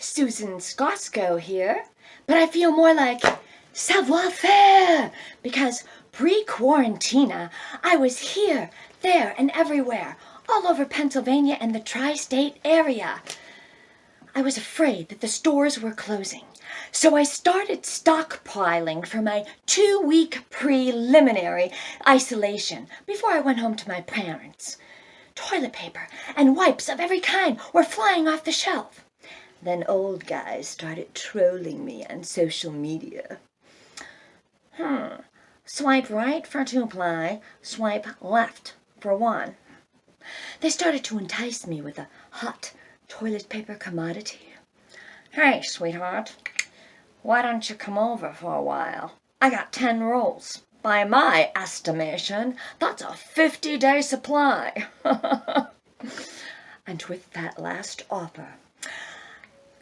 Susan Skosko here, but I feel more like savoir-faire because pre-quarantina I was here, there, and everywhere, all over Pennsylvania and the tri-state area. I was afraid that the stores were closing, so I started stockpiling for my 2-week preliminary isolation before I went home to my parents. Toilet paper and wipes of every kind were flying off the shelf. Then old guys started trolling me on social media. Swipe right for 2-ply, swipe left for 1. They started to entice me with a hot toilet paper commodity. Hey, sweetheart, why don't you come over for a while? I got 10 rolls. By my estimation, that's a 50-day supply. And with that last offer,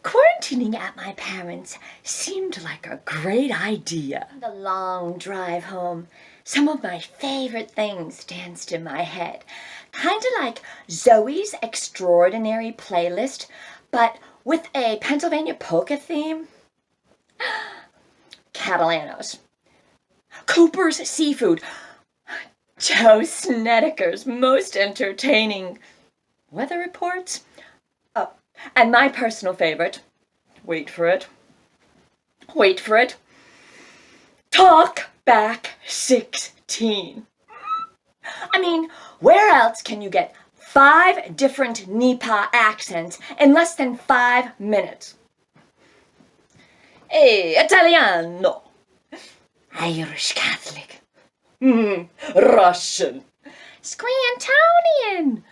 quarantining at my parents' seemed like a great idea. The long drive home, some of my favorite things danced in my head. Kind of like Zoe's Extraordinary Playlist, but with a Pennsylvania polka theme. Catalano's, Cooper's Seafood, Joe Snedeker's most entertaining weather reports. Oh, and my personal favorite, wait for it, Talk Back 16. I mean, where else can you get 5 different Nipa accents in less than 5 minutes? Italiano, Irish Catholic, Russian, Scrantonian,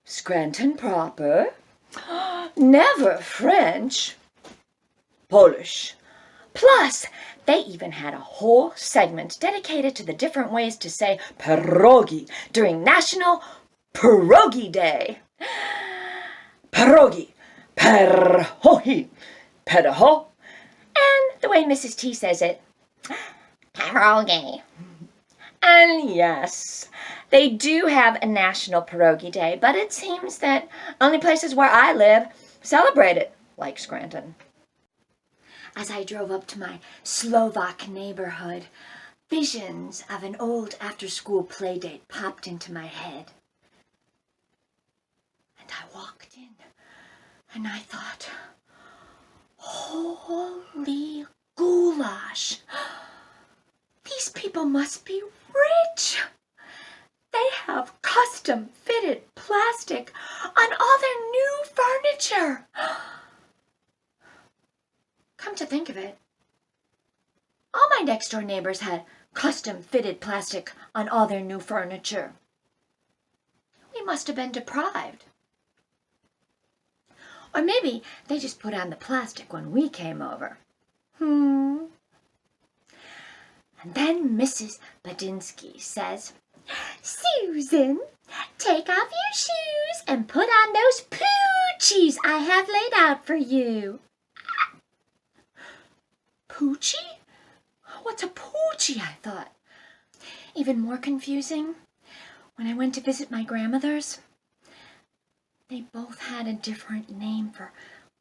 Scranton proper, never French, Polish. Plus, they even had a whole segment dedicated to the different ways to say pierogi during National Pierogi Day. Pierogi, pierogi, pedaho, and the way Mrs. T says it, pierogi. And yes, they do have a National Pierogi Day, but it seems that only places where I live celebrate it, like Scranton. As I drove up to my Slovak neighborhood, visions of an old after-school play date popped into my head. And I walked in, and I thought, holy goulash! These people must be rich! They have custom-fitted plastic on all their new furniture! Come to think of it, all my next-door neighbors had custom-fitted plastic on all their new furniture. We must have been deprived. Or maybe they just put on the plastic when we came over. And then Mrs. Badinsky says, Susan, take off your shoes and put on those poochies I have laid out for you. Poochie? What's a poochie, I thought. Even more confusing, when I went to visit my grandmothers, they both had a different name for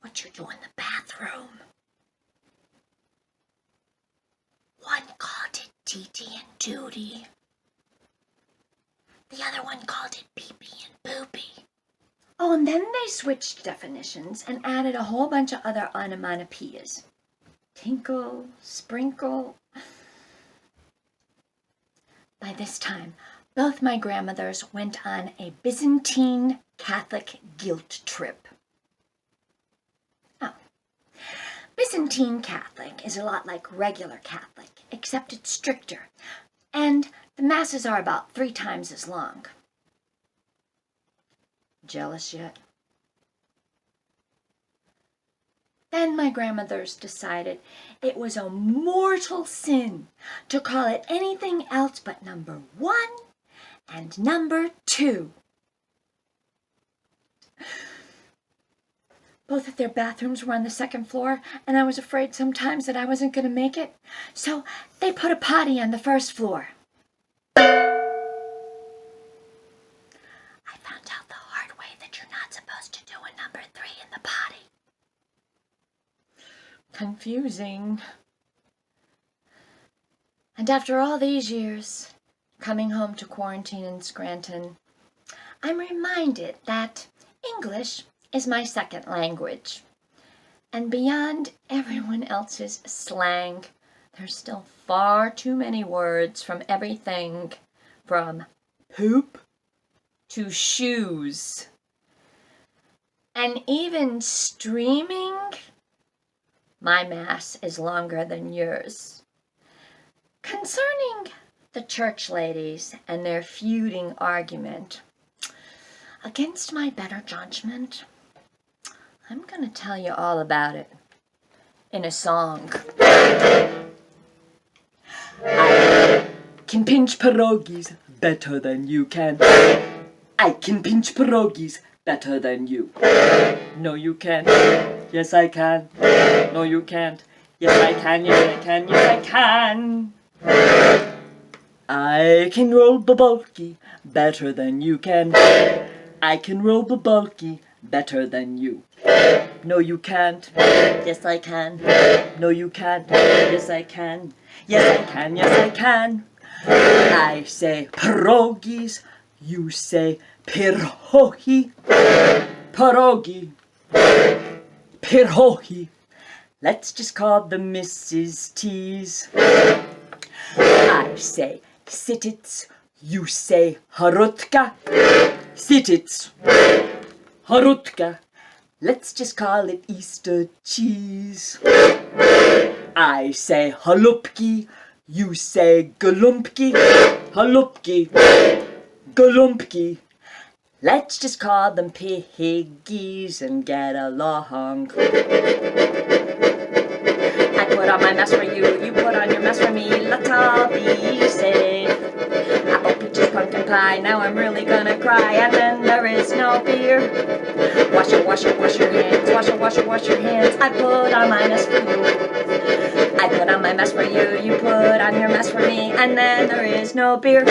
what you do in the bathroom. One called it Titi and Duty. The other one called it Pee-Pee and Poopy. Oh, and then they switched definitions and added a whole bunch of other onomatopoeias. Tinkle, sprinkle. By this time, both my grandmothers went on a Byzantine Catholic guilt trip. Oh. Byzantine Catholic is a lot like regular Catholic, except it's stricter, and the masses are about 3 times as long. Jealous yet? Then my grandmothers decided it was a mortal sin to call it anything else but number 1 and number 2. Both of their bathrooms were on the 2nd floor, and I was afraid sometimes that I wasn't going to make it, so they put a potty on the 1st floor. I found out the hard way that you're not supposed to do a number 3 in the potty. confusing. And after all these years, coming home to quarantine in Scranton, I'm reminded that English is my second language. And beyond everyone else's slang, there's still far too many words from everything from poop to shoes. And even streaming, my mass is longer than yours. Concerning the church ladies and their feuding argument, against my better judgment, I'm going to tell you all about it in a song. I can pinch pierogies better than you can. I can pinch pierogies better than you. No, you can't. Yes, I can. No, you can't. Yes, I can. Yes, I can. Yes, I can. I can roll bulky better than you can. I can roll bulky better than you. No, you can't. Yes, I can. No, you can't. Yes, I can. Yes, I can. Yes, I can. I say pierogies. You say pierogi. Pierogi. Pierogi. Let's just call them Mrs. T's. I say sitits. You say harutka. Sitits. Harutka. Let's just call it Easter cheese. I say halupki. You say galumpki. Halupki. Galumpki. Let's just call them piggies and get along. I put on my mess for you, you put on your mess for me. Let's all be safe. Apple, peaches, pumpkin pie, now I'm really gonna cry. And then there is no beer. Wash your hands, wash your hands. I put on my mess for you. I put on my mess for you, you put on your mess for me. And then there is no beer.